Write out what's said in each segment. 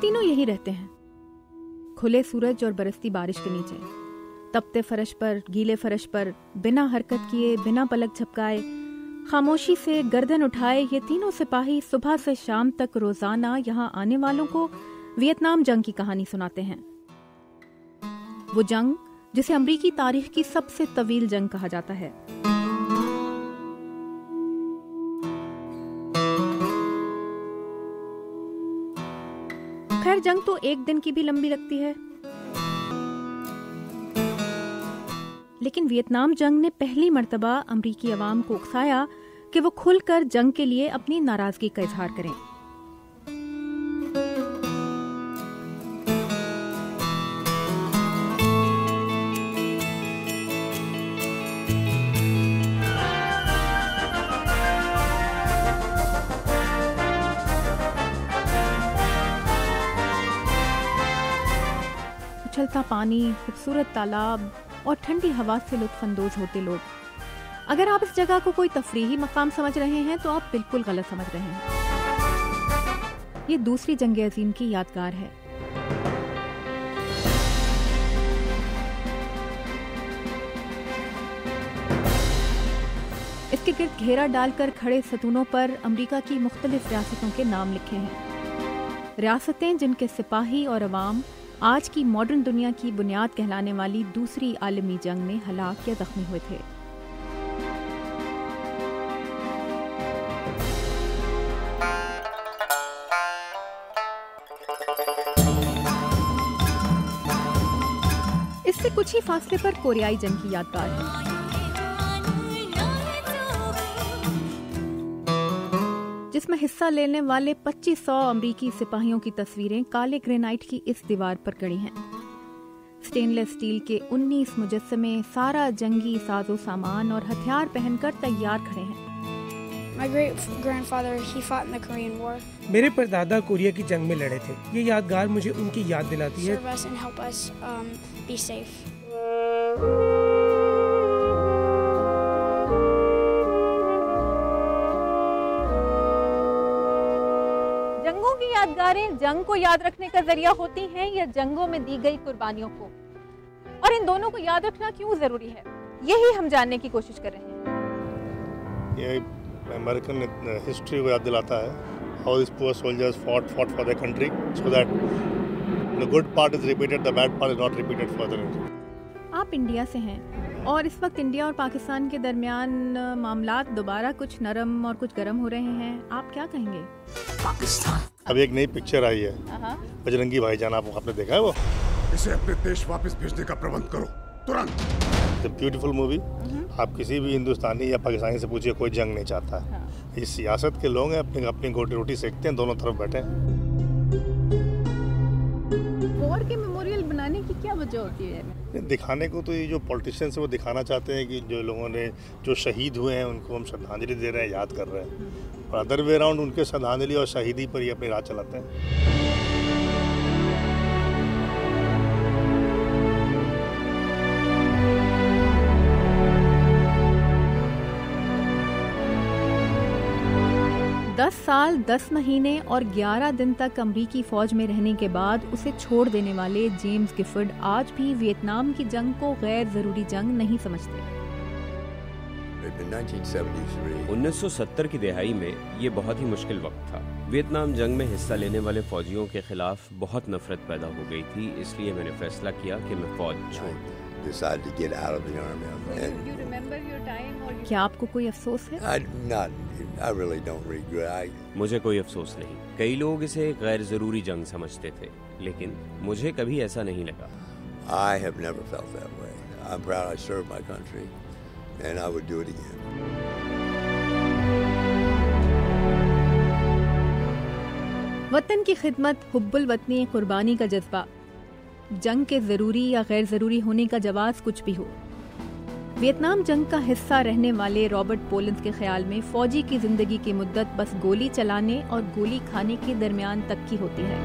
तीनों यही रहते हैं, खुले सूरज और बरसती बारिश के नीचे, तपते फर्श पर, गीले फर्श पर, बिना हरकत किए, बिना पलक झपकाए, खामोशी से गर्दन उठाए ये तीनों सिपाही सुबह से शाम तक रोजाना यहाँ आने वालों को वियतनाम जंग की कहानी सुनाते हैं। वो जंग जिसे अमरीकी तारीख की सबसे तवील जंग कहा जाता है। खैर, जंग तो एक दिन की भी लंबी लगती है, लेकिन वियतनाम जंग ने पहली मर्तबा अमरीकी अवाम को उकसाया कि वो खुलकर जंग के लिए अपनी नाराजगी का इजहार करें। उछलता पानी, खूबसूरत तालाब और ठंडी हवा से लुत्फानंदोज होते लोग। अगर आप इस जगह को कोई तफरीही मकाम समझ रहे हैं तो आप बिल्कुल गलत समझ रहे हैं। ये दूसरी जंग अजीम की यादगार है। इसके गिर्द घेरा डालकर खड़े सतूनों पर अमेरिका की मुख्तलिफ रियासतों के नाम लिखे हैं। रियासतें जिनके सिपाही और अवाम आज की मॉडर्न दुनिया की बुनियाद कहलाने वाली दूसरी आलमी जंग में हलाक या जख्मी हुए थे। इससे कुछ ही फासले पर कोरियाई जंग की यादगार है। जिसमें हिस्सा लेने वाले 2500 अमरीकी सिपाहियों की तस्वीरें काले ग्रेनाइट की इस दीवार पर गड़ी हैं। स्टेनलेस स्टील के 19 मुजस्समे सारा जंगी साजो सामान और हथियार पहनकर तैयार खड़े हैं। My great-grandfather, he fought in the Korean War. मेरे परदादा कोरिया की जंग में लड़े थे। ये यादगार मुझे उनकी याद दिलाती है। Serve us and help us be safe. जंगों की यादगारें जंग को याद रखने का जरिया होती हैं या जंगों में दी गई कुर्बानियों को, और इन दोनों को याद रखना क्यों जरूरी है, यही हम जानने की कोशिश कर रहे हैं। ये अमेरिकन हिस्ट्री को याद दिलाता है, how this poor soldiers fought for their country so that the good part is repeated, the bad part is not repeated further. आप इंडिया से हैं और इस वक्त इंडिया और पाकिस्तान के दरमियान मामलात दोबारा कुछ नरम और कुछ गर्म हो रहे हैं, आप क्या कहेंगे? पाकिस्तान अभी एक नई पिक्चर आई है, बजरंगी भाईजान, आपने देखा है वो? इसे अपने देश वापस भेजने का प्रबंध करो तुरंत। Beautiful movie. आप किसी भी हिंदुस्तानी या पाकिस्तानी से पूछिए, कोई जंग नहीं चाहता है। ये सियासत के लोग हैं, अपनी रोटी सेकते हैं, दोनों तरफ बैठे हैं। वॉर के मेमोरियल बनाने की क्या वजह होती है? दिखाने को तो ये जो पॉलिटिशियंस है वो दिखाना चाहते हैं कि जो लोगों ने जो शहीद हुए हैं उनको हम श्रद्धांजलि दे रहे हैं, याद कर रहे हैं, और अदर वे अराउंड उनके श्रद्धांजलि और शहीदी पर ही अपनी राह चलाते हैं। 10 साल 10 महीने और 11 दिन तक अमरीकी फौज में रहने के बाद उसे छोड़ देने वाले जेम्स गिफर्ड आज भी वियतनाम की जंग को गैर जरूरी जंग नहीं समझते। 1970 की दिहाई में ये बहुत ही मुश्किल वक्त था। वियतनाम जंग में हिस्सा लेने वाले फौजियों के खिलाफ बहुत नफरत पैदा हो गई थी, इसलिए मैंने फैसला किया कि मैं फौज छोड़ दूं। क्या आपको कोई अफसोस है? मुझे कोई अफसोस नहीं। कई लोग इसे गैर जरूरी जंग समझते थे, लेकिन मुझे कभी ऐसा नहीं लगा। I have never felt that way. I'm proud I served my country and I would do it again. वतन की खिदमत, हुब्बुल वतनी, कुर्बानी का जज्बा, जंग के जरूरी या गैर जरूरी होने का जवाब कुछ भी हो, वियतनाम जंग का हिस्सा रहने वाले रॉबर्ट पोलिंस के ख्याल में फौजी की जिंदगी की मुद्दत बस गोली चलाने और गोली खाने के दरमियान तक की होती है।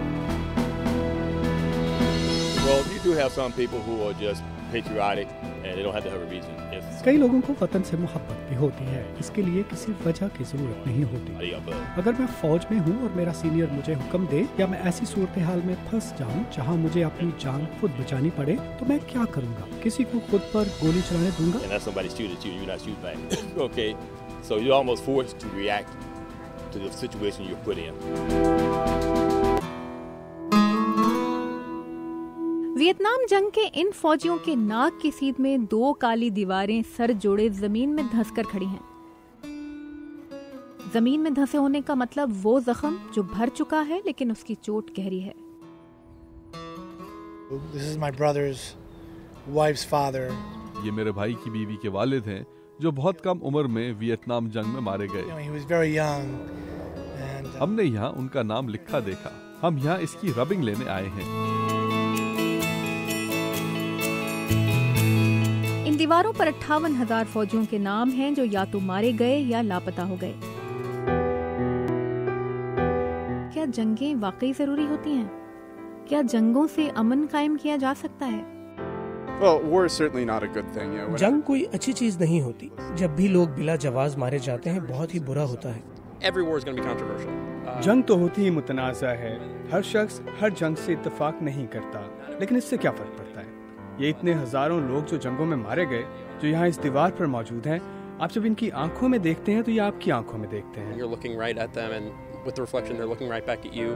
Well, you do have some people who are just patriotic, and they don't have to have a reason. कई लोगों को वतन से मोहब्बत भी होती है, इसके लिए किसी वजह की जरूरत नहीं होती। अगर मैं फौज में हूँ और मेरा सीनियर मुझे हुक्म दे या मैं ऐसी सूरत हाल में फंस जाऊँ जहाँ मुझे अपनी जान खुद बचानी पड़े तो मैं क्या करूँगा? किसी को खुद पर गोली चलाने दूंगा? And that's somebody shooting at you, you're not shooting back. Okay, so you're almost forced to react to the situation you're put in. Vietnam जंग के इन फौजियों के नाक की सीध में 2 काली दीवारें सर जोड़े जमीन में धंसकर खड़ी हैं। जमीन में धंसे होने का मतलब वो जख्म जो भर चुका है लेकिन उसकी चोट गहरी है। This is my brother's wife's father. ये मेरे भाई की बीवी के वालिद हैं जो बहुत कम उम्र में वियतनाम जंग में मारे गए। He was very young and हमने यहाँ उनका नाम लिखा देखा। हम यहाँ इसकी रबिंग लेने आए हैं। इन दीवारों पर 58,000 फौजियों के नाम हैं जो या तो मारे गए या लापता हो गए। क्या जंगें वाकई जरूरी होती हैं? क्या जंगों से अमन कायम किया जा सकता है? जंग कोई अच्छी चीज नहीं होती। जब भी लोग बिला जवाज मारे जाते हैं बहुत ही बुरा होता है। जंग तो होती ही मुतनाज़ा है। हर शख्स हर जंग से इत्तेफाक नहीं करता, लेकिन इससे क्या फर्क पड़ता है? ये इतने हजारों लोग जो जंगों में मारे गए, जो यहाँ इस दीवार पर मौजूद हैं, आप जब इनकी आंखों में देखते हैं तो ये आपकी आंखों में देखते हैं। You're looking right at them, and with the reflection, they're looking right back at you.